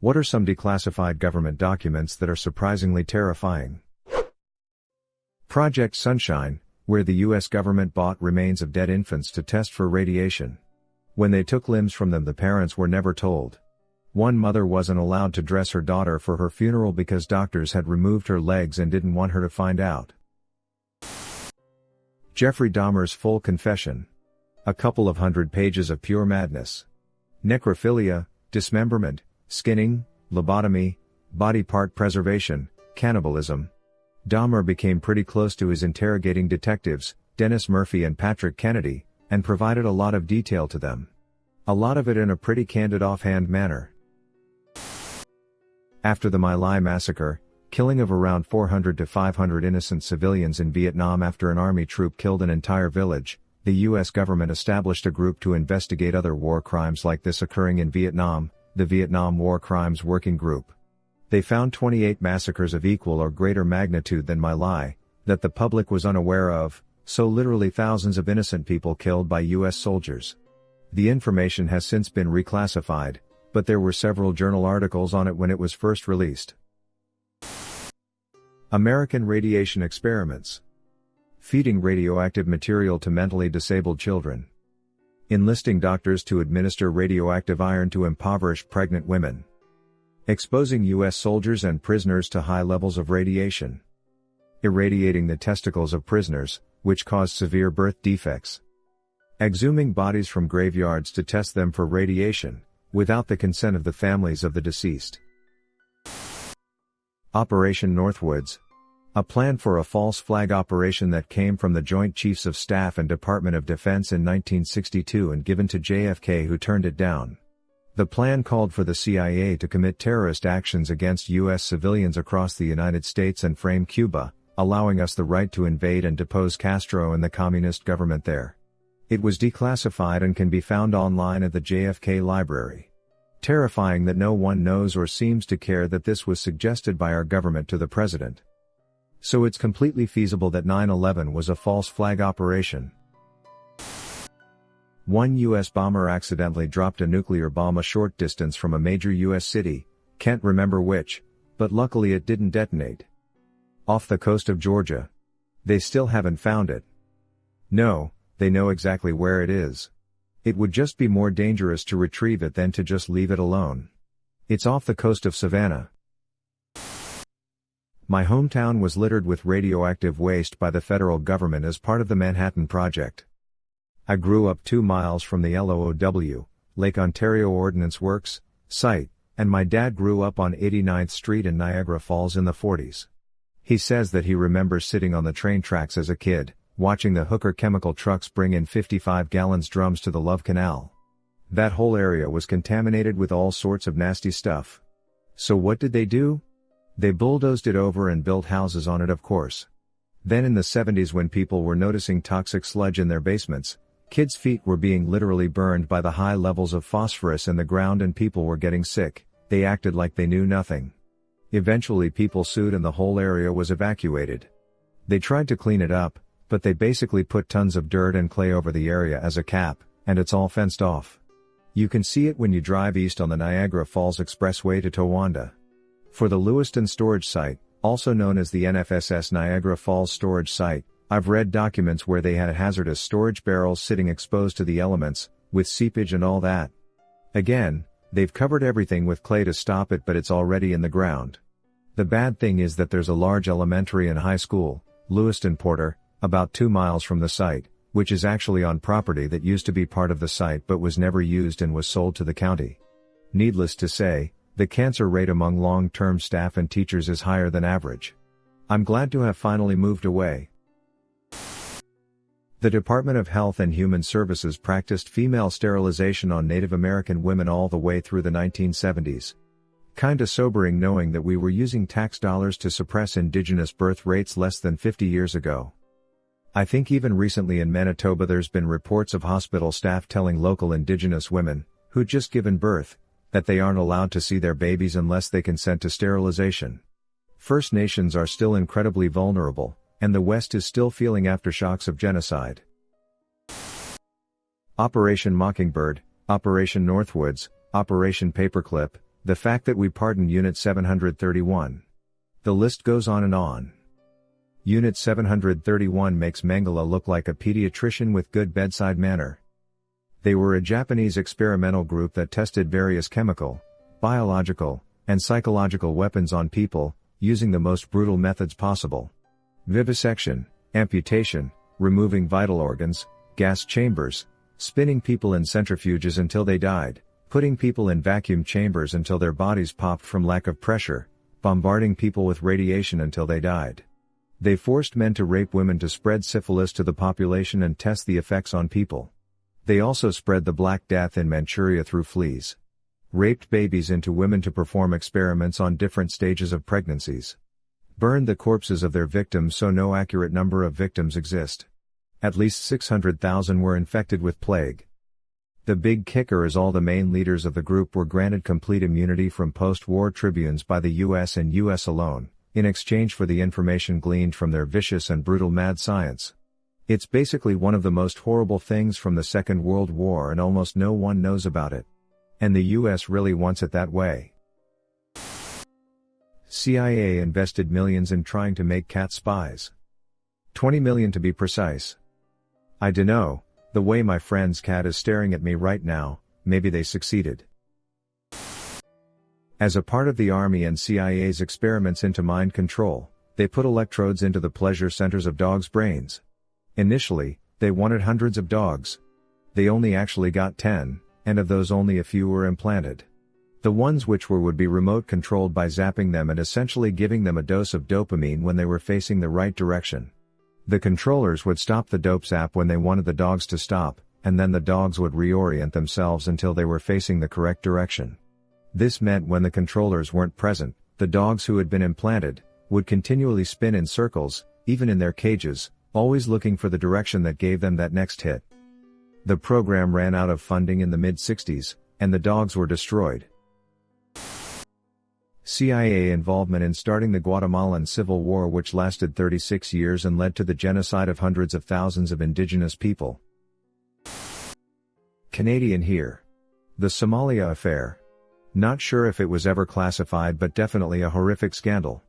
What are some declassified government documents that are surprisingly terrifying? Project Sunshine, where the US government bought remains of dead infants to test for radiation. When they took limbs from them, the parents were never told. One mother wasn't allowed to dress her daughter for her funeral because doctors had removed her legs and didn't want her to find out. Jeffrey Dahmer's full confession. A couple of 100 pages of pure madness. Necrophilia, dismemberment, skinning, lobotomy, body part preservation, cannibalism. Dahmer became pretty close to his interrogating detectives, Dennis Murphy and Patrick Kennedy, and provided a lot of detail to them. A lot of it in a pretty candid offhand manner. After the My Lai massacre, killing of around 400 to 500 innocent civilians in Vietnam after an army troop killed an entire village, the US government established a group to investigate other war crimes like this occurring in Vietnam, the Vietnam War Crimes Working Group. They found 28 massacres of equal or greater magnitude than My Lai, that the public was unaware of, so literally thousands of innocent people killed by US soldiers. The information has since been reclassified, but there were several journal articles on it when it was first released. American radiation experiments. Feeding radioactive material to mentally disabled children. Enlisting doctors to administer radioactive iron to impoverished pregnant women. Exposing US soldiers and prisoners to high levels of radiation. Irradiating the testicles of prisoners, which caused severe birth defects. Exhuming bodies from graveyards to test them for radiation, without the consent of the families of the deceased. Operation Northwoods. A plan for a false flag operation that came from the Joint Chiefs of Staff and Department of Defense in 1962 and given to JFK, who turned it down. The plan called for the CIA to commit terrorist actions against US civilians across the United States and frame Cuba, allowing us the right to invade and depose Castro and the communist government there. It was declassified and can be found online at the JFK Library. Terrifying that no one knows or seems to care that this was suggested by our government to the president. So it's completely feasible that 9/11 was a false flag operation. One US bomber accidentally dropped a nuclear bomb a short distance from a major US city, can't remember which, but luckily it didn't detonate. Off the coast of Georgia. They still haven't found it. No, they know exactly where it is. It would just be more dangerous to retrieve it than to just leave it alone. It's off the coast of Savannah. My hometown was littered with radioactive waste by the federal government as part of the Manhattan Project. I grew up 2 miles from the LOOW, Lake Ontario Ordnance Works, site, and my dad grew up on 89th Street in Niagara Falls in the 40s. He says that he remembers sitting on the train tracks as a kid, watching the Hooker chemical trucks bring in 55-gallon drums to the Love Canal. That whole area was contaminated with all sorts of nasty stuff. So what did they do? They bulldozed it over and built houses on it, of course. Then in the 70s, when people were noticing toxic sludge in their basements, kids' feet were being literally burned by the high levels of phosphorus in the ground and people were getting sick, they acted like they knew nothing. Eventually people sued and the whole area was evacuated. They tried to clean it up, but they basically put tons of dirt and clay over the area as a cap, and it's all fenced off. You can see it when you drive east on the Niagara Falls Expressway to Towanda. For the Lewiston storage site, also known as the NFSS Niagara Falls storage site, I've read documents where they had hazardous storage barrels sitting exposed to the elements, with seepage and all that. Again, they've covered everything with clay to stop it, but it's already in the ground. The bad thing is that there's a large elementary and high school, Lewiston Porter, about 2 miles from the site, which is actually on property that used to be part of the site but was never used and was sold to the county. Needless to say, the cancer rate among long-term staff and teachers is higher than average. I'm glad to have finally moved away. The Department of Health and Human Services practiced female sterilization on Native American women all the way through the 1970s. Kinda sobering knowing that we were using tax dollars to suppress indigenous birth rates less than 50 years ago. I think even recently in Manitoba there's been reports of hospital staff telling local indigenous women, who'd just given birth, that they aren't allowed to see their babies unless they consent to sterilization. First Nations are still incredibly vulnerable, and the West is still feeling aftershocks of genocide. Operation Mockingbird, Operation Northwoods, Operation Paperclip. The fact that we pardoned Unit 731. The list goes on and on. Unit 731 makes Mengele look like a pediatrician with good bedside manner. They were a Japanese experimental group that tested various chemical, biological, and psychological weapons on people, using the most brutal methods possible. Vivisection, amputation, removing vital organs, gas chambers, spinning people in centrifuges until they died, putting people in vacuum chambers until their bodies popped from lack of pressure, bombarding people with radiation until they died. They forced men to rape women to spread syphilis to the population and test the effects on people. They also spread the Black Death in Manchuria through fleas. Raped babies into women to perform experiments on different stages of pregnancies. Burned the corpses of their victims so no accurate number of victims exist. At least 600,000 were infected with plague. The big kicker is all the main leaders of the group were granted complete immunity from post-war tribunes by the US and US alone, in exchange for the information gleaned from their vicious and brutal mad science. It's basically one of the most horrible things from the Second World War and almost no one knows about it. And the US really wants it that way. CIA invested millions in trying to make cat spies. 20 million to be precise. I dunno, the way my friend's cat is staring at me right now, maybe they succeeded. As a part of the Army and CIA's experiments into mind control, they put electrodes into the pleasure centers of dogs' brains. Initially, they wanted hundreds of dogs. They only actually got 10, and of those only a few were implanted. The ones which would be remote controlled by zapping them and essentially giving them a dose of dopamine when they were facing the right direction. The controllers would stop the dope zap when they wanted the dogs to stop, and then the dogs would reorient themselves until they were facing the correct direction. This meant when the controllers weren't present, the dogs who had been implanted would continually spin in circles, even in their cages, always looking for the direction that gave them that next hit. The program ran out of funding in the mid-60s, and the dogs were destroyed. CIA involvement in starting the Guatemalan Civil War, which lasted 36 years and led to the genocide of hundreds of thousands of indigenous people. Canadian here. The Somalia affair. Not sure if it was ever classified, but definitely a horrific scandal.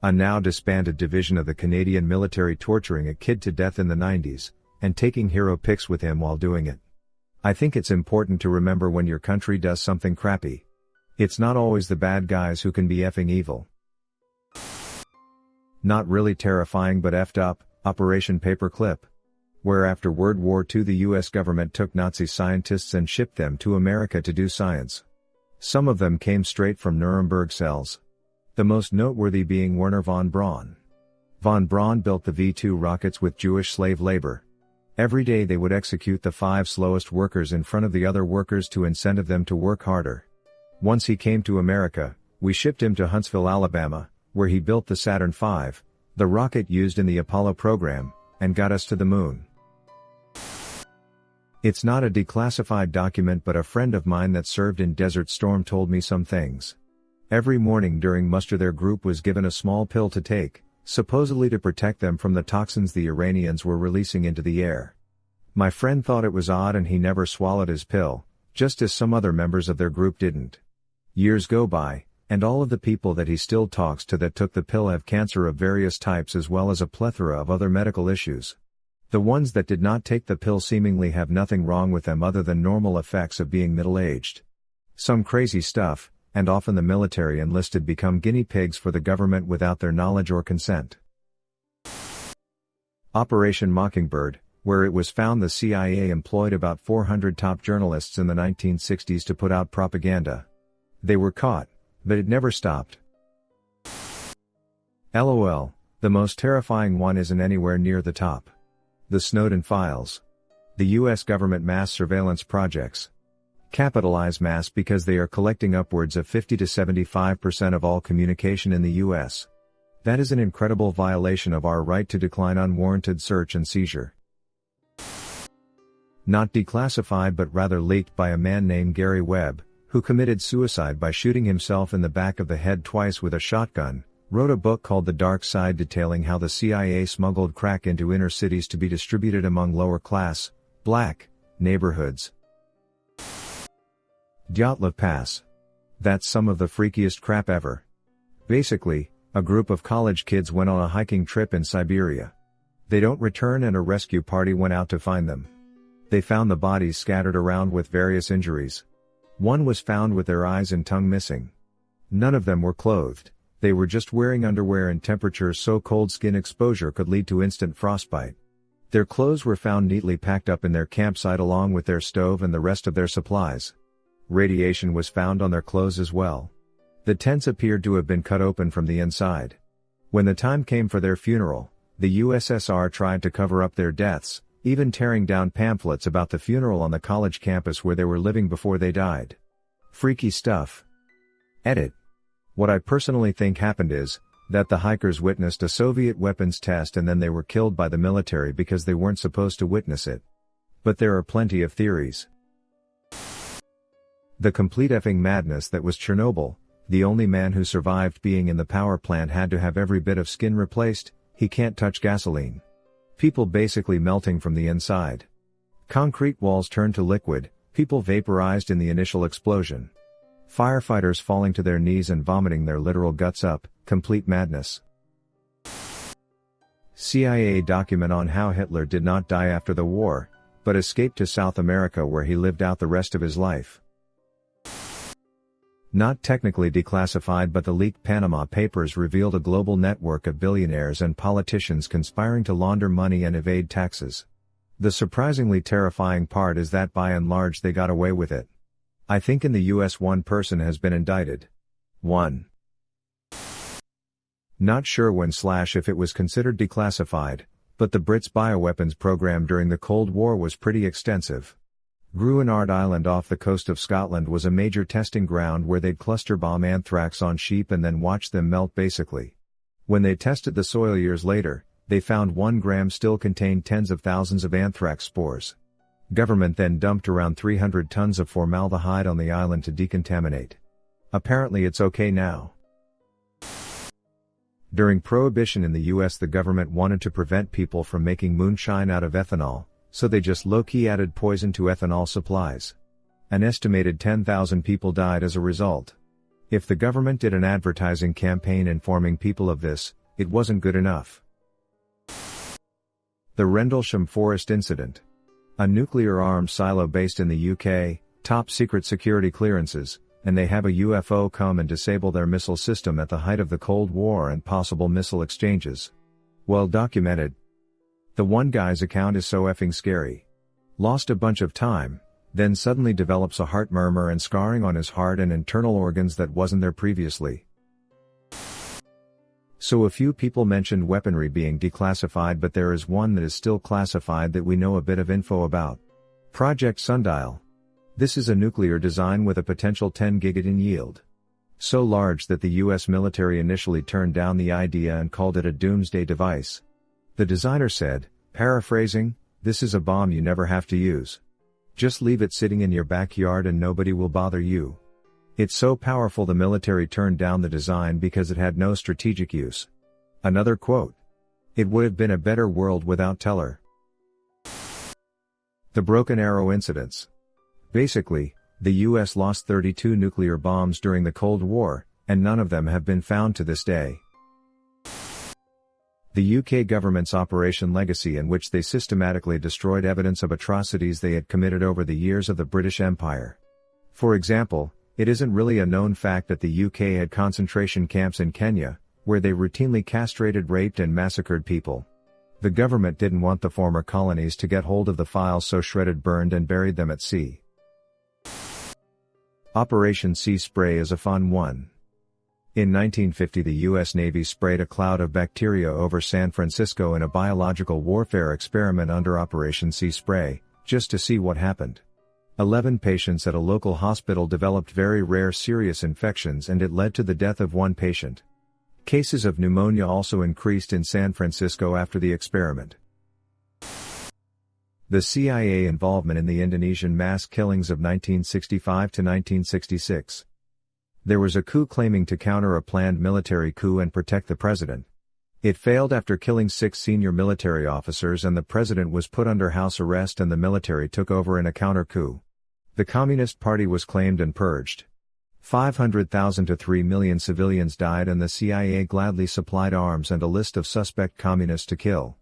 A now disbanded division of the Canadian military torturing a kid to death in the 90s, and taking hero pics with him while doing it. I think it's important to remember when your country does something crappy. It's not always the bad guys who can be effing evil. Not really terrifying but effed up, Operation Paperclip. Where after World War II the US government took Nazi scientists and shipped them to America to do science. Some of them came straight from Nuremberg cells. The most noteworthy being Wernher von Braun. Von Braun built the V-2 rockets with Jewish slave labor. Every day they would execute the 5 slowest workers in front of the other workers to incentive them to work harder. Once he came to America, we shipped him to Huntsville, Alabama, where he built the Saturn V, the rocket used in the Apollo program, and got us to the moon. It's not a declassified document, but a friend of mine that served in Desert Storm told me some things. Every morning during muster their group was given a small pill to take, supposedly to protect them from the toxins the Iranians were releasing into the air. My friend thought it was odd and he never swallowed his pill, just as some other members of their group didn't. Years go by, and all of the people that he still talks to that took the pill have cancer of various types as well as a plethora of other medical issues. The ones that did not take the pill seemingly have nothing wrong with them other than normal effects of being middle-aged. Some crazy stuff, and often the military enlisted become guinea pigs for the government without their knowledge or consent. Operation Mockingbird, where it was found the CIA employed about 400 top journalists in the 1960s to put out propaganda. They were caught, but it never stopped. LOL, the most terrifying one isn't anywhere near the top. The Snowden files. The US government mass surveillance projects. Capitalize mass because they are collecting upwards of 50 to 75% of all communication in the US. That is an incredible violation of our right to decline unwarranted search and seizure. Not declassified but rather leaked by a man named Gary Webb, who committed suicide by shooting himself in the back of the head twice with a shotgun, wrote a book called The Dark Side detailing how the CIA smuggled crack into inner cities to be distributed among lower-class, black, neighborhoods. Dyatlov Pass. That's some of the freakiest crap ever. Basically, a group of college kids went on a hiking trip in Siberia. They don't return and a rescue party went out to find them. They found the bodies scattered around with various injuries. One was found with their eyes and tongue missing. None of them were clothed, they were just wearing underwear in temperatures so cold skin exposure could lead to instant frostbite. Their clothes were found neatly packed up in their campsite along with their stove and the rest of their supplies. Radiation was found on their clothes as well. The tents appeared to have been cut open from the inside. When the time came for their funeral, the USSR tried to cover up their deaths, even tearing down pamphlets about the funeral on the college campus where they were living before they died. Freaky stuff. Edit. What I personally think happened is that the hikers witnessed a Soviet weapons test and then they were killed by the military because they weren't supposed to witness it. But there are plenty of theories. The complete effing madness that was Chernobyl. The only man who survived being in the power plant had to have every bit of skin replaced. He can't touch gasoline. People basically melting from the inside. Concrete walls turned to liquid, people vaporized in the initial explosion. Firefighters falling to their knees and vomiting their literal guts up, complete madness. CIA document on how Hitler did not die after the war, but escaped to South America where he lived out the rest of his life. Not technically declassified, but the leaked Panama Papers revealed a global network of billionaires and politicians conspiring to launder money and evade taxes. The surprisingly terrifying part is that by and large they got away with it. I think in the US one person has been indicted. 1. Not sure when/if it was considered declassified, but the Brits' bioweapons program during the Cold War was pretty extensive. Gruinard Island off the coast of Scotland was a major testing ground where they'd cluster bomb anthrax on sheep and then watch them melt basically. When they tested the soil years later, they found 1 gram still contained tens of thousands of anthrax spores. Government then dumped around 300 tons of formaldehyde on the island to decontaminate. Apparently it's okay now. During Prohibition in the US, the government wanted to prevent people from making moonshine out of ethanol, so they just low-key added poison to ethanol supplies. An estimated 10,000 people died as a result. If the government did an advertising campaign informing people of this, it wasn't good enough. The Rendlesham Forest Incident. A nuclear arms silo based in the UK, top secret security clearances, and they have a UFO come and disable their missile system at the height of the Cold War and possible missile exchanges. Well documented. The one guy's account is so effing scary. Lost a bunch of time, then suddenly develops a heart murmur and scarring on his heart and internal organs that wasn't there previously. So a few people mentioned weaponry being declassified, but there is one that is still classified that we know a bit of info about. Project Sundial. This is a nuclear design with a potential 10 gigaton yield. So large that the US military initially turned down the idea and called it a doomsday device. The designer said, paraphrasing, "This is a bomb you never have to use. Just leave it sitting in your backyard and nobody will bother you." It's so powerful the military turned down the design because it had no strategic use. Another quote. "It would have been a better world without Teller." The Broken Arrow incidents. Basically, the US lost 32 nuclear bombs during the Cold War, and none of them have been found to this day. The UK government's Operation Legacy, in which they systematically destroyed evidence of atrocities they had committed over the years of the British Empire. For example, it isn't really a known fact that the UK had concentration camps in Kenya, where they routinely castrated, raped and massacred people. The government didn't want the former colonies to get hold of the files, so shredded, burned and buried them at sea. Operation Sea Spray is a fun one. In 1950, the U.S. Navy sprayed a cloud of bacteria over San Francisco in a biological warfare experiment under Operation Sea Spray, just to see what happened. 11 patients at a local hospital developed very rare serious infections, and it led to the death of 1 patient. Cases of pneumonia also increased in San Francisco after the experiment. The CIA involvement in the Indonesian mass killings of 1965 to 1966. There was a coup claiming to counter a planned military coup and protect the president. It failed after killing 6 senior military officers, and the president was put under house arrest and the military took over in a counter coup. The Communist Party was claimed and purged. 500,000 to 3 million civilians died and the CIA gladly supplied arms and a list of suspect communists to kill.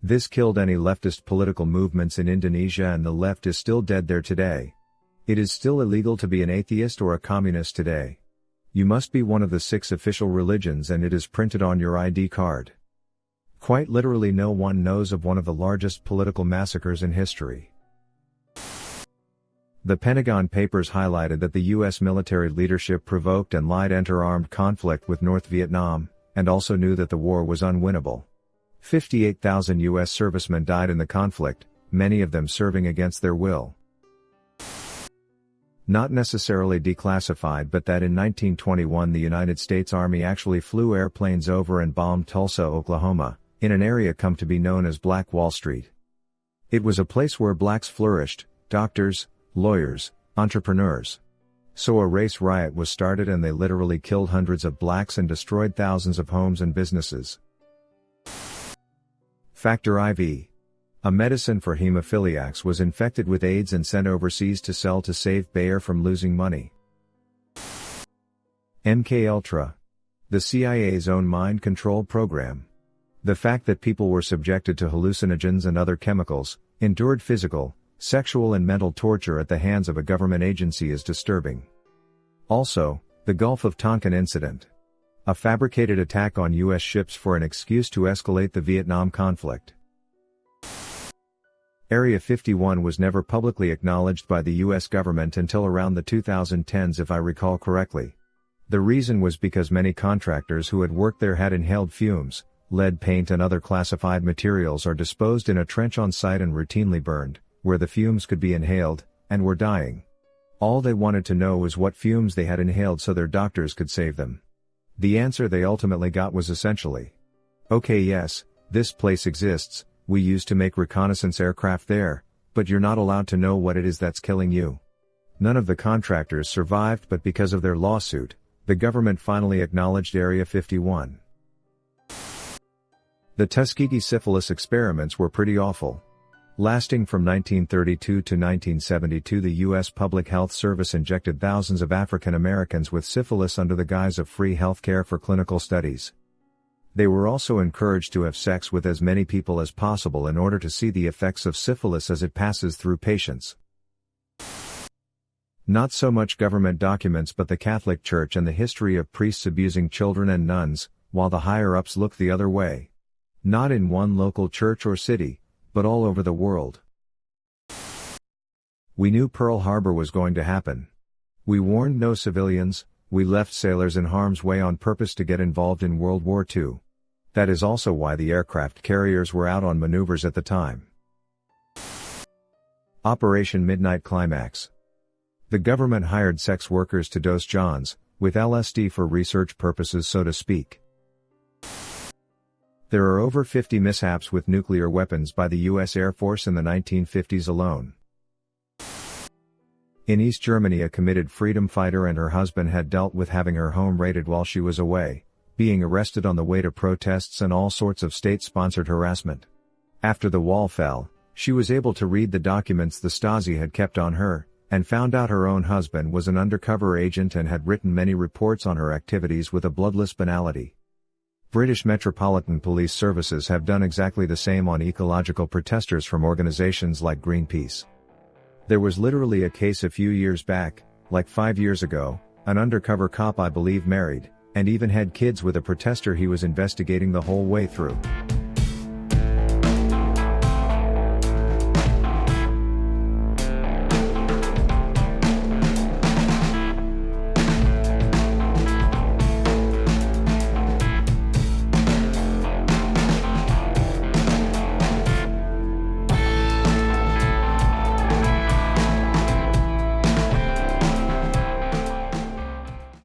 This killed any leftist political movements in Indonesia and the left is still dead there today. It is still illegal to be an atheist or a communist today. You must be one of the 6 official religions and it is printed on your ID card. Quite literally no one knows of one of the largest political massacres in history. The Pentagon Papers highlighted that the U.S. military leadership provoked and lied enter armed conflict with North Vietnam, and also knew that the war was unwinnable. 58,000 U.S. servicemen died in the conflict, many of them serving against their will. Not necessarily declassified, but that in 1921 the United States Army actually flew airplanes over and bombed Tulsa, Oklahoma, in an area come to be known as Black Wall Street. It was a place where blacks flourished, doctors, lawyers, entrepreneurs. So a race riot was started and they literally killed hundreds of blacks and destroyed thousands of homes and businesses. Factor IV. A medicine for hemophiliacs was infected with AIDS and sent overseas to sell to save Bayer from losing money. MKULTRA. The CIA's own mind control program. The fact that people were subjected to hallucinogens and other chemicals, endured physical, sexual and mental torture at the hands of a government agency is disturbing. Also, the Gulf of Tonkin incident. A fabricated attack on U.S. ships for an excuse to escalate the Vietnam conflict. Area 51 was never publicly acknowledged by the U.S. government until around the 2010s if I recall correctly. The reason was because many contractors who had worked there had inhaled fumes, lead paint and other classified materials are disposed in a trench on site and routinely burned, where the fumes could be inhaled, and were dying. All they wanted to know was what fumes they had inhaled so their doctors could save them. The answer they ultimately got was essentially, "Okay, yes, this place exists, we used to make reconnaissance aircraft there, but you're not allowed to know what it is that's killing you." None of the contractors survived, but because of their lawsuit, the government finally acknowledged Area 51. The Tuskegee syphilis experiments were pretty awful. Lasting from 1932 to 1972, the U.S. Public Health Service injected thousands of African Americans with syphilis under the guise of free health care for clinical studies. They were also encouraged to have sex with as many people as possible in order to see the effects of syphilis as it passes through patients. Not so much government documents but the Catholic Church and the history of priests abusing children and nuns, while the higher-ups look the other way. Not in one local church or city, but all over the world. We knew Pearl Harbor was going to happen. We warned no civilians, we left sailors in harm's way on purpose to get involved in World War II. That is also why the aircraft carriers were out on maneuvers at the time. Operation Midnight Climax. The government hired sex workers to dose Johns with LSD for research purposes, so to speak. There are over 50 mishaps with nuclear weapons by the U.S. Air Force in the 1950s alone. In East Germany, a committed freedom fighter and her husband had dealt with having her home raided while she was away, being arrested on the way to protests and all sorts of state-sponsored harassment. After the wall fell, she was able to read the documents the Stasi had kept on her, and found out her own husband was an undercover agent and had written many reports on her activities with a bloodless banality. British Metropolitan Police Services have done exactly the same on ecological protesters from organizations like Greenpeace. There was literally a case a few years back, like 5 years ago, an undercover cop I believe married, and even had kids with a protester he was investigating the whole way through.